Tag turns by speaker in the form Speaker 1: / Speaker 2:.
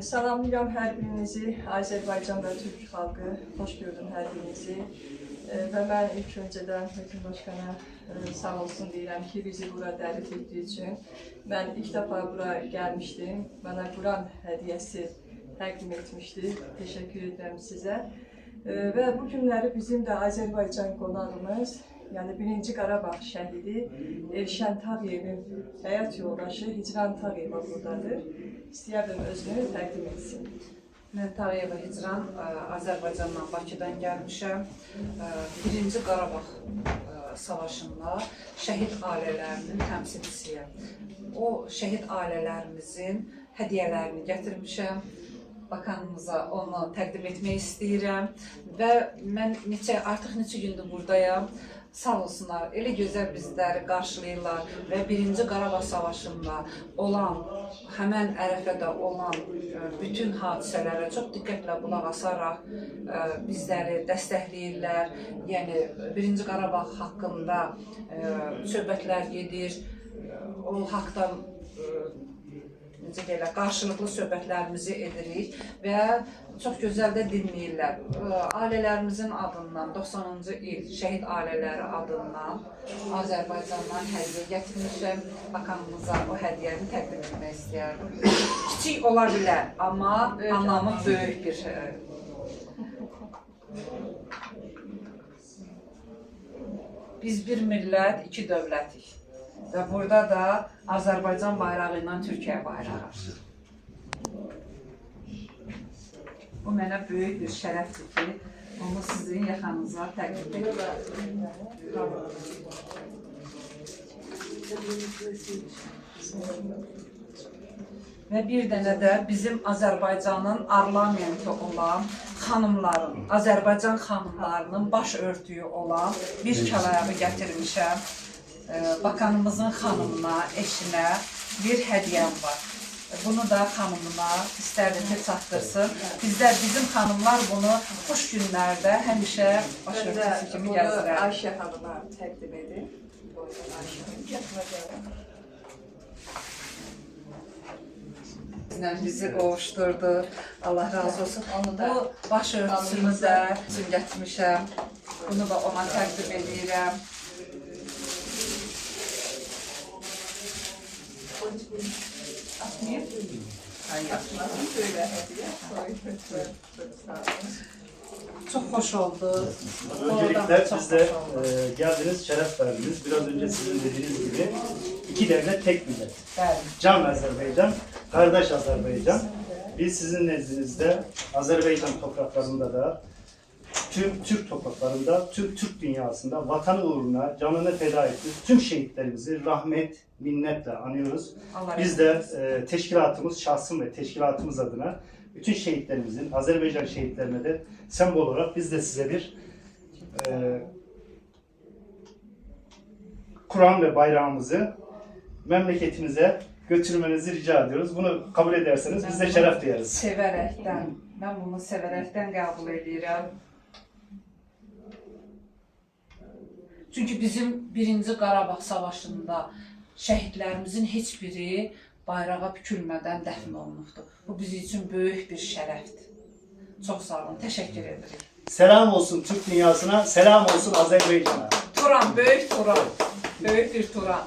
Speaker 1: Salamlayıram hər birinizi, Azərbaycan və Türk xalqı, xoş gördüm hər birinizi. Və mən ilk öncədən Höküm Başqana sağ olsun deyirəm ki, bizi bura dəvət etdiyi üçün. Mən ilk dəfə bura gəlmişdim, mənə Quran hədiyyəsi təqdim etmişdi. Təşəkkür edirəm sizə. Və bu günləri bizim də Azərbaycan qonağımız, yəni 1-ci Qarabağ şəhidi Elşən Tağıyevin həyat yoldaşı Hicran Tağıyeva buradadır. İstəyərdim özünü təqdim etsin.
Speaker 2: Mən Tağıyeva Hicran, Azərbaycandan Bakıdan gəlmişəm. 1-ci Qarabağ savaşında şəhid ailələrinin təmsilçisiyəm. O şəhid ailələrimizin hədiyyələrini gətirmişəm. Bakanımıza onu təqdim etmək istəyirəm və mən artıq neçə gündür buradayam. Sağ olsunlar, elə gözəl bizləri qarşılayırlar və 1-ci Qarabağ savaşında olan, həmən ərəfədə olan bütün hadisələrə çox diqqətlə qulaq asaraq bizləri dəstəkləyirlər. Yəni 1-ci Qarabağ haqqında söhbətlər gedir, o haqdan qarşılıqlı söhbətlərimizi edirik və çox gözəl də dinləyirlər. Ailələrimizin adından, 90-cı il şəhid ailələri adından Azərbaycandan hədiyyə gətirmişəm. Bakanımıza o hədiyyəni təqdim etmək istəyərdim. Kiçik ola bilər, amma anlamı böyük bir Biz bir millət, iki dövlətik. Və burada da Azərbaycan bayrağı ilə Türkiyə bayrağı. Bu mənə böyük bir şərəfdir ki, onu sizin yaxanıza təqdim edirəm. Və bir dənə də bizim Azərbaycanın ornamenti olan xanımların, Azərbaycan xanımlarının baş örtüyü olan bir kəlayağı gətirmişəm. Bakanımızın xanımına, eşinə bir hədiyyəm var. Bunu da xanımına istərdim ki, çatdırsın. Bizim xanımlar bunu xoş günlərdə həmişə baş örtüsü kimi gəzirər.
Speaker 1: Ayşə xanıma təqdim edin.
Speaker 2: Bizi qovuşturdu. Allah razı olsun. Bu baş örtüsünü də gətirmişəm. Bunu da ona təqdim edirəm.
Speaker 1: Atmayayım. Atmasın, böyle hediye.
Speaker 2: Çok hoş oldu.
Speaker 3: Öncelikle siz de geldiniz, şeref verdiniz. Biraz önce sizin dediğiniz gibi iki devlet tek millet. Can Azerbaycan, kardeş Azerbaycan. Biz sizin nezdinizde Azerbaycan topraklarında da tüm Türk topraklarında, tüm Türk dünyasında vatanı uğruna canını feda etmiş tüm şehitlerimizi rahmet, minnetle anıyoruz. Biz de teşkilatımız, şahsım ve teşkilatımız adına bütün şehitlerimizin, Azerbaycan şehitlerine de sembol olarak biz de size bir Kur'an ve bayrağımızı memleketinize götürmenizi rica ediyoruz. Bunu kabul ederseniz biz de şeref duyarız.
Speaker 2: Sevərəkdən, mən bunu sevərəkdən qəbul edirəm. Çünki bizim 1-ci Qarabağ savaşında şəhidlərimizin heç biri bayrağa bükülmədən dəfn olunubdur. Bu bizim üçün böyük bir şərəfdir. Çox sağ olun, təşəkkür edirik.
Speaker 3: Selam olsun Türk dünyasına, selam olsun Azerbaycan'a.
Speaker 2: Turan, böyük Turan, böyük bir Turan.